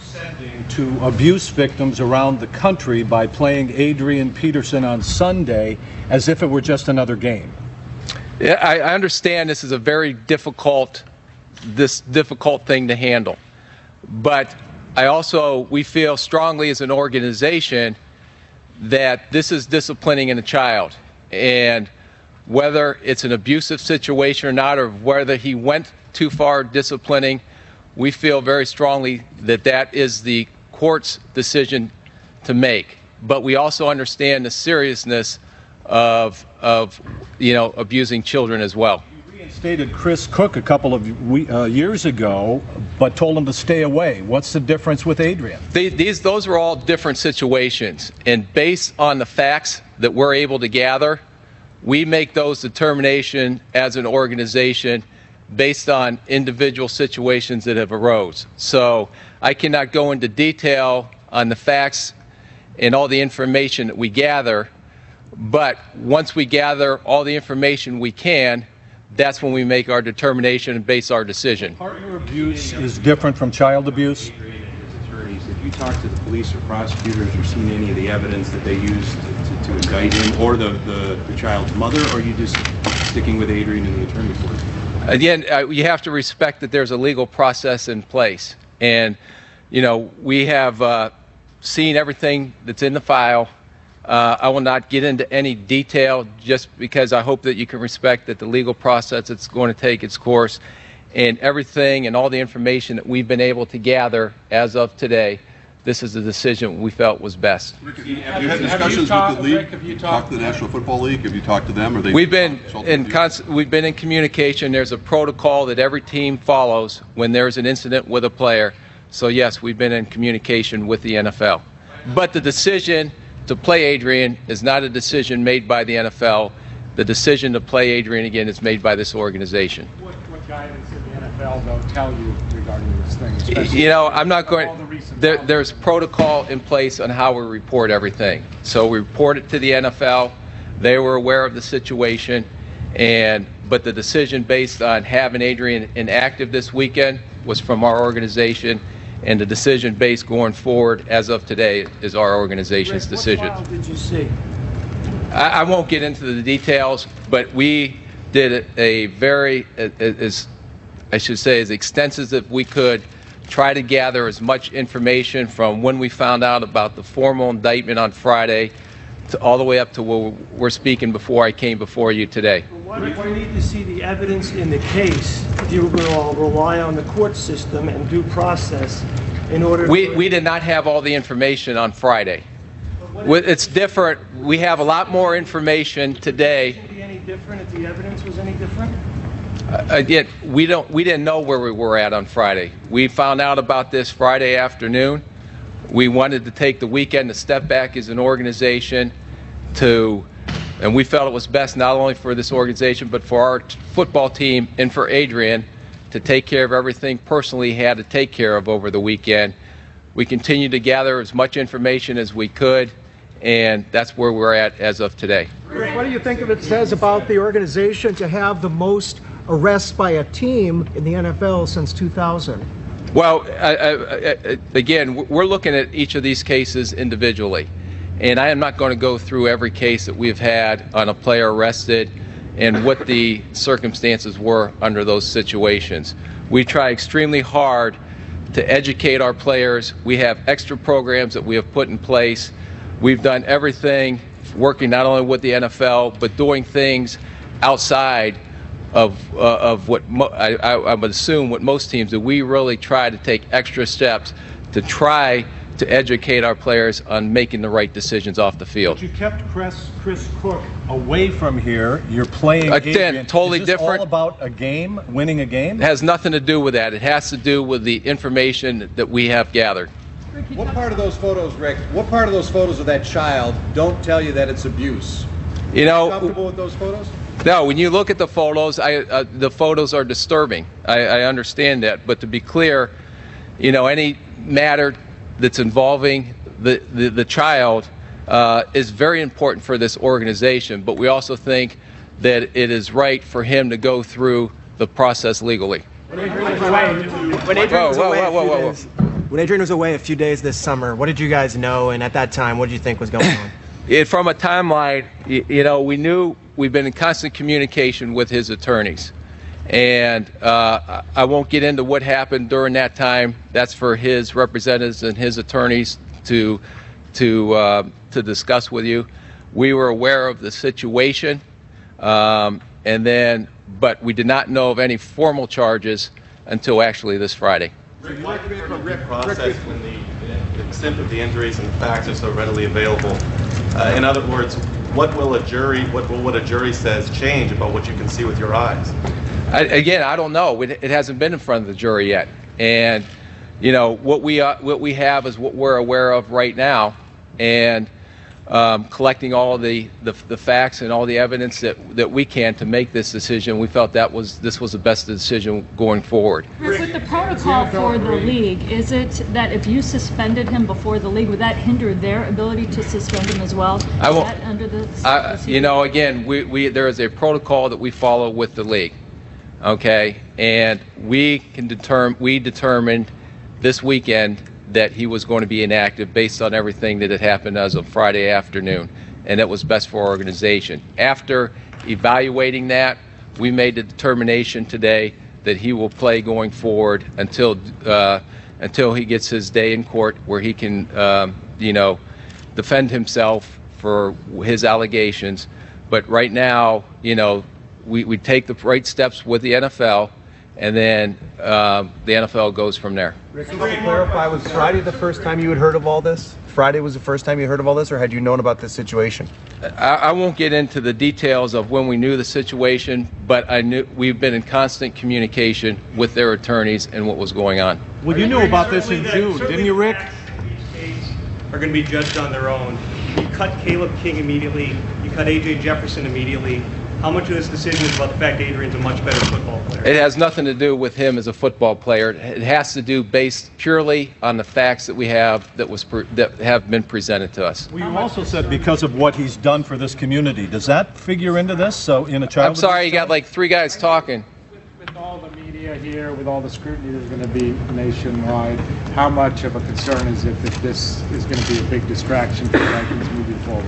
sending to abuse victims around the country by playing Adrian Peterson on Sunday as if it were just another game? Yeah, I understand this is a very difficult thing to handle. But we feel strongly as an organization that this is disciplining in a child. And whether it's an abusive situation or not, or whether he went too far disciplining, we feel very strongly that that is the court's decision to make. But we also understand the seriousness of abusing children as well. You reinstated Chris Cook a couple of years ago, but told him to stay away. What's the difference with Adrian? Those are all different situations, and based on the facts that we're able to gather, we make those determinations as an organization based on individual situations that have arose. So I cannot go into detail on the facts and all the information that we gather, but once we gather all the information we can, that's when we make our determination and base our decision. Partner abuse is different from child abuse? Adrian and his attorneys, have you talked to the police or prosecutors or seen any of the evidence that they used to indict him, or the child's mother, or are you just sticking with Adrian and the attorney for it? Again, you have to respect that there's a legal process in place. And, we have seen everything that's in the file. I will not get into any detail just because I hope that you can respect that the legal process is going to take its course, and everything and all the information that we've been able to gather as of today, this is the decision we felt was best. Rick, have you had discussions with the league? Have you talked to the National Football League? Have you talked to them? Or we've been in communication. There's a protocol that every team follows when there's an incident with a player. So yes, we've been in communication with the NFL. But the decision to play Adrian is not a decision made by the NFL. The decision to play Adrian again is made by this organization. What guidance did the NFL though tell you regarding this thing? I'm not going. There's protocol in place on how we report everything. So we report it to the NFL. They were aware of the situation, but the decision based on having Adrian inactive this weekend was from our organization. And the decision based going forward as of today is our organization's decision. What trial did you see? I won't get into the details, but we did a very, as extensive as we could, try to gather as much information from when we found out about the formal indictment on Friday to all the way up to where we're speaking before I came before you today. Why do you need to see the evidence in the case if you will rely on the court system and due process in order to... We did not have all the information on Friday. It's different. We have a lot more information today. Would it be any different if the evidence was any different? Again, we didn't know where we were at on Friday. We found out about this Friday afternoon. We wanted to take the weekend to step back as an organization and we felt it was best not only for this organization but for our football team and for Adrian to take care of everything personally he had to take care of over the weekend. We continued to gather as much information as we could, and that's where we're at as of today. Rick, what do you think of it says about the organization to have the most arrests by a team in the NFL since 2000? Well, again, we're looking at each of these cases individually, and I am not going to go through every case that we've had on a player arrested and what the circumstances were under those situations. We try extremely hard to educate our players. We have extra programs that we have put in place. We've done everything, working not only with the NFL, but doing things outside of what I would assume what most teams do. We really try to take extra steps to try to educate our players on making the right decisions off the field. But you kept Chris Cook away from here. You're playing again, totally Is this different. all about a game, winning a game? It has nothing to do with that. It has to do with the information that we have gathered. What part of those photos, Rick, what part of those photos of that child don't tell you that it's abuse? Are you comfortable with those photos? No, when you look at the photos, the photos are disturbing. I understand that. But to be clear, any matter that's involving the child is very important for this organization. But we also think that it is right for him to go through the process legally. When Adrian was away When Adrian was away a few days this summer, what did you guys know? And at that time, what did you think was going on? From a timeline, we knew we've been in constant communication with his attorneys. And I won't get into what happened during that time. That's for his representatives and his attorneys to discuss with you. We were aware of the situation, but we did not know of any formal charges until actually this Friday. Rick, why did the process when the extent of the injuries and the facts are so readily available? In other words, what will a jury says change about what you can see with your eyes? Again, I don't know. It hasn't been in front of the jury yet, and what we have is what we're aware of right now, and collecting all the facts and all the evidence that we can to make this decision. We felt this was the best decision going forward. With the protocol for the league, is it that if you suspended him before the league, would that hinder their ability to suspend him as well? I won't. Is that under the again, there is a protocol that we follow with the league. Okay, and we determined this weekend that he was going to be inactive based on everything that had happened as of Friday afternoon, and it was best for our organization. After evaluating that, we made the determination today that he will play going forward until he gets his day in court where he can defend himself for his allegations. But right now, we take the right steps with the NFL, and then the NFL goes from there. Rick, can you clarify, was Friday the first time you had heard of all this? Friday was the first time you heard of all this, or had you known about this situation? I won't get into the details of when we knew the situation, but I knew we've been in constant communication with their attorneys and what was going on. Well, you knew about this in June, didn't you, Rick? Are going to be judged on their own. You cut Caleb King immediately. You cut A.J. Jefferson immediately. How much of this decision is about the fact Adrian's a much better football player? It has nothing to do with him as a football player. It has to do based purely on the facts that we have that have been presented to us. Well, you also said because of what he's done for this community. Does that figure into this? So in a child. I'm sorry, you got like three guys talking. With all the media here, with all the scrutiny that's going to be nationwide, how much of a concern is it that this is going to be a big distraction for the Vikings moving forward?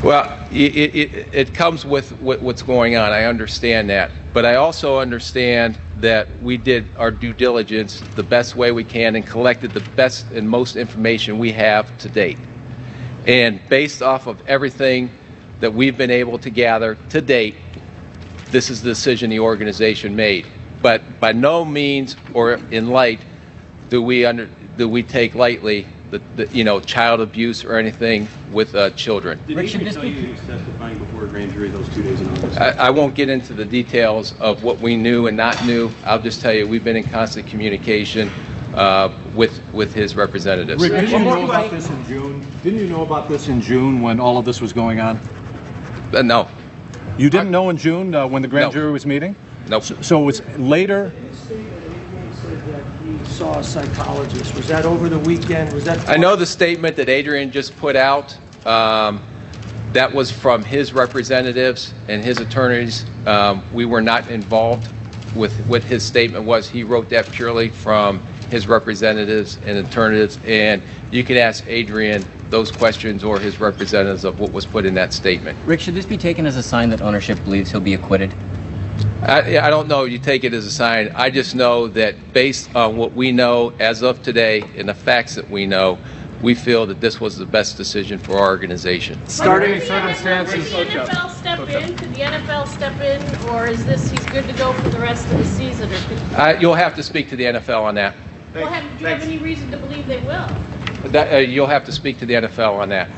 Well, it comes with what's going on. I understand that. But I also understand that we did our due diligence the best way we can and collected the best and most information we have to date. And based off of everything that we've been able to gather to date, this is the decision the organization made. But by no means or in light do we take lightly the child abuse or anything with children. Did Adrian tell you he was testifying before a grand jury those 2 days in August? I won't get into the details of what we knew and not knew. I'll just tell you we've been in constant communication with his representatives. Rick, didn't you know about this in June? Didn't you know about this in June when all of this was going on? No. You didn't know in June when the grand jury was meeting? Nope. So it was later? Saw a psychologist. Was that over the weekend? Was that? I know the statement that Adrian just put out. That was from his representatives and his attorneys. We were not involved with what his statement was. He wrote that purely from his representatives and attorneys, and you can ask Adrian those questions or his representatives of what was put in that statement. Rick, should this be taken as a sign that ownership believes he'll be acquitted? I don't know. You take it as a sign. I just know that based on what we know as of today and the facts that we know, we feel that this was the best decision for our organization. Starting circumstances. Could the NFL step in? Could the NFL step in, or is he's good to go for the rest of the season? Or you'll have to speak to the NFL on that. Do you have any reason to believe they will? You'll have to speak to the NFL on that.